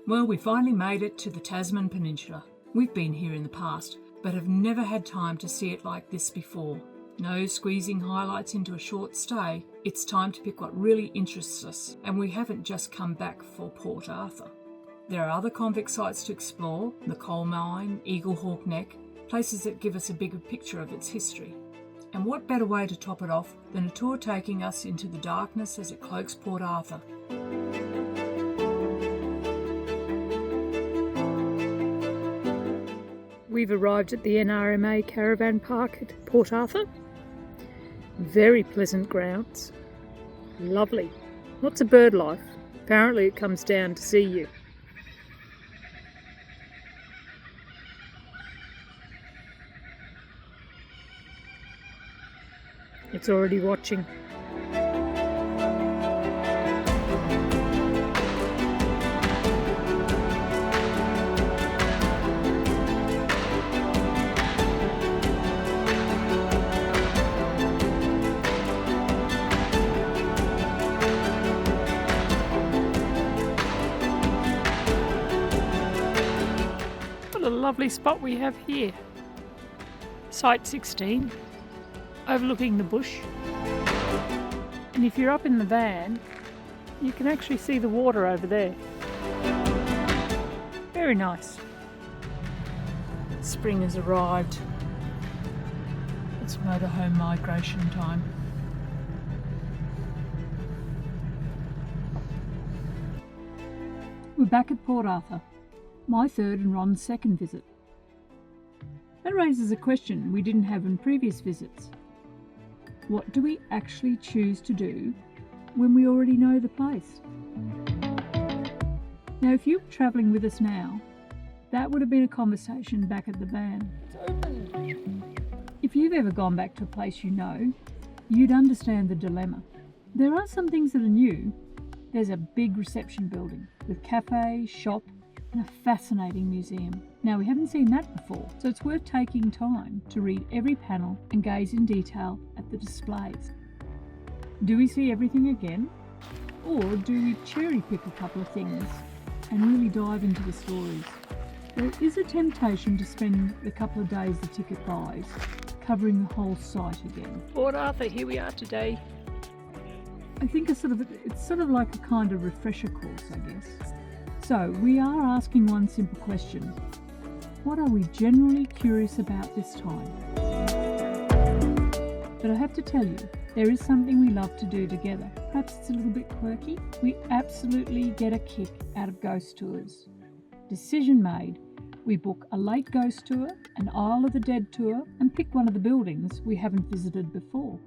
Well, we finally made it to the Tasman Peninsula. We've been here in the past, but have never had time to see it like this before. No squeezing highlights into a short stay. It's time to pick what really interests us, and we haven't just come back for Port Arthur. There are other convict sites to explore, the coal mine, Eaglehawk Neck, places that give us a bigger picture of its history. And what better way to top it off than a tour taking us into the darkness as it cloaks Port Arthur. We've arrived at the NRMA caravan park at Port Arthur. Very pleasant grounds. Lovely. Lots of bird life. Apparently it comes down to see you. It's already watching. What a lovely spot we have here. Site 16. Overlooking the bush, and if you're up in the van you can actually see the water over there. Very nice. Spring has arrived. It's motorhome migration time. We're back at Port Arthur, my third and Ron's second visit. That raises a question we didn't have in previous visits. What do we actually choose to do when we already know the place? Now, if you were travelling with us now, that would have been a conversation back at the van. If you've ever gone back to a place you know, you'd understand the dilemma. There are some things that are new. There's a big reception building with cafe, shop, and a fascinating museum. Now, we haven't seen that before, so it's worth taking time to read every panel and gaze in detail at the displays. Do we see everything again? Or do we cherry pick a couple of things and really dive into the stories? There is a temptation to spend the couple of days the ticket buys covering the whole site again. Port Arthur, here we are today. I think it's sort of like a kind of refresher course, I guess. So we are asking one simple question. What are we generally curious about this time? But I have to tell you, there is something we love to do together. Perhaps it's a little bit quirky. We absolutely get a kick out of ghost tours. Decision made. We book a lake ghost tour, an Isle of the Dead tour, and pick one of the buildings we haven't visited before.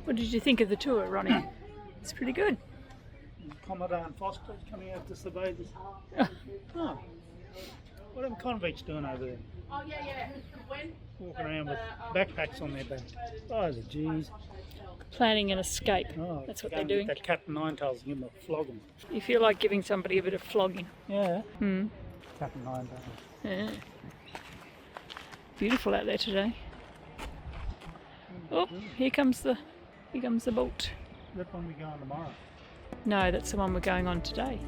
What did you think of the tour, Ronnie? It's pretty good. Commodore and Foster's coming out to survey this. Oh. What are convicts doing over there? Oh, yeah. Walking around with backpacks on their back. Oh, the G's. Planning an escape. Oh, That's what they're doing. That cat and nine tails and give them a flogging. You feel like giving somebody a bit of flogging. Yeah. Hmm. Cat and nine tails. Yeah. Beautiful out there today. Oh, here comes the boat. That one we go on tomorrow. No, that's the one we're going on today.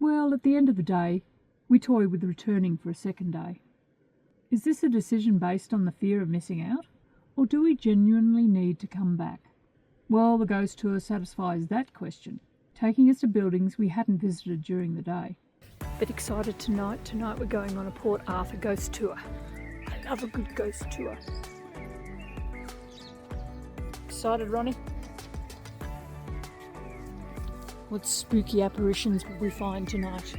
Well, at the end of the day, we toy with returning for a second day. Is this a decision based on the fear of missing out, Or do we genuinely need to come back? Well, the ghost tour satisfies that question, taking us to buildings we hadn't visited during the day. But excited tonight. Tonight we're going on a Port Arthur ghost tour. I love a good ghost tour. Excited, Ronnie? What spooky apparitions will we find tonight?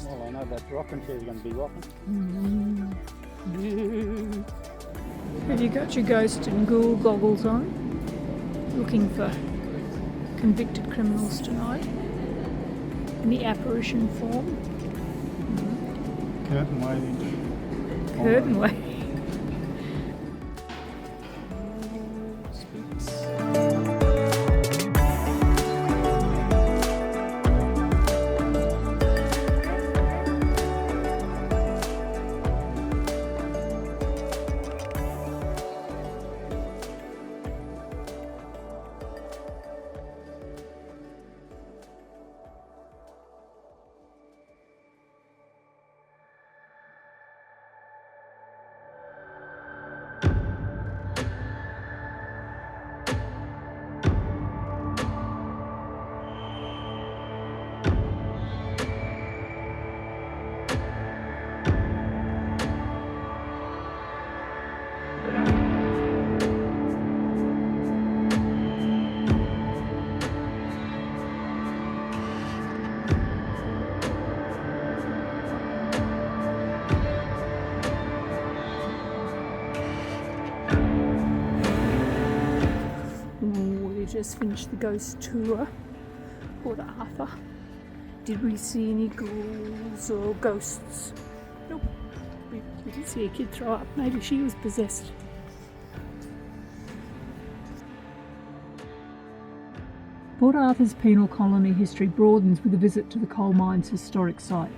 Well, I know that rocking chair's going to be rocking. Have you got your ghost and ghoul goggles on? Looking for convicted criminals tonight? In the apparition form? Curtain waving. Curtain waving. Just finished the ghost tour, Port Arthur. Did we see any ghouls or ghosts? Nope. We did see a kid throw up. Maybe she was possessed. Port Arthur's penal colony history broadens with a visit to the coal mine's historic site.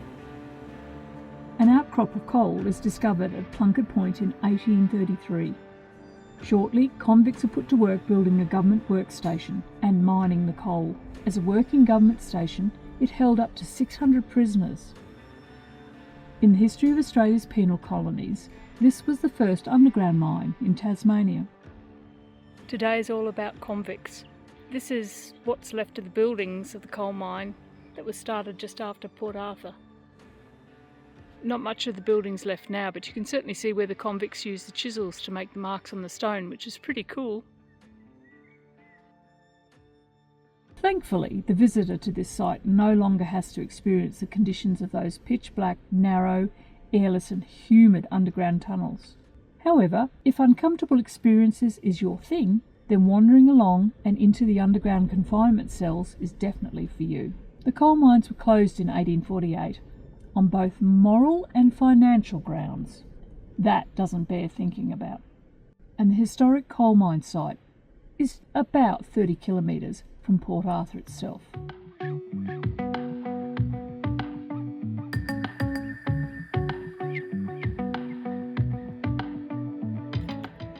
An outcrop of coal is discovered at Plunkett Point in 1833. Shortly, convicts are put to work building a government workstation and mining the coal. As a working government station, it held up to 600 prisoners. In the history of Australia's penal colonies, this was the first underground mine in Tasmania. Today is all about convicts. This is what's left of the buildings of the coal mine that was started just after Port Arthur. Not much of the buildings left now, but you can certainly see where the convicts used the chisels to make the marks on the stone, which is pretty cool. Thankfully, the visitor to this site no longer has to experience the conditions of those pitch-black, narrow, airless and humid underground tunnels. However, if uncomfortable experiences is your thing, then wandering along and into the underground confinement cells is definitely for you. The coal mines were closed in 1848 on both moral and financial grounds. That doesn't bear thinking about. And the historic coal mine site is about 30 kilometres from Port Arthur itself.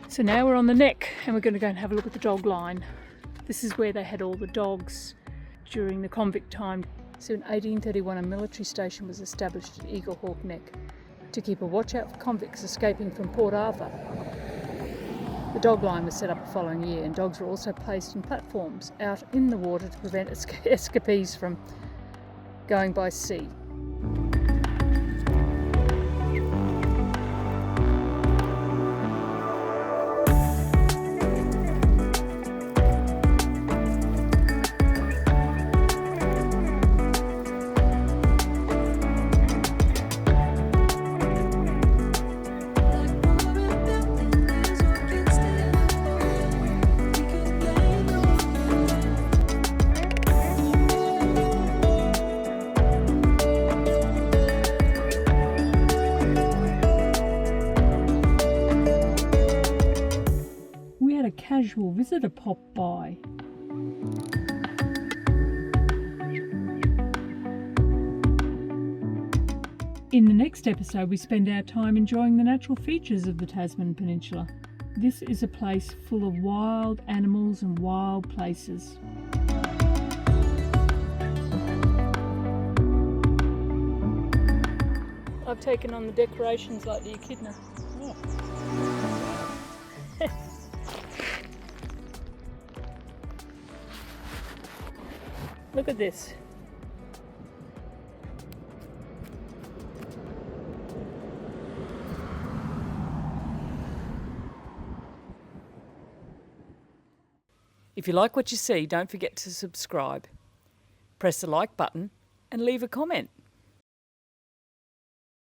So now we're on the neck and we're going to go and have a look at the dog line. This is where they had all the dogs during the convict time. So in 1831 a military station was established at Eaglehawk Neck to keep a watch out for convicts escaping from Port Arthur. The dog line was set up the following year and dogs were also placed in platforms out in the water to prevent escapees from going by sea. Casual visitor popped by. In the next episode, we spend our time enjoying the natural features of the Tasman Peninsula. This is a place full of wild animals and wild places. I've taken on the decorations like the echidna. Oh. Look at this. If you like what you see, don't forget to subscribe. Press the like button and leave a comment.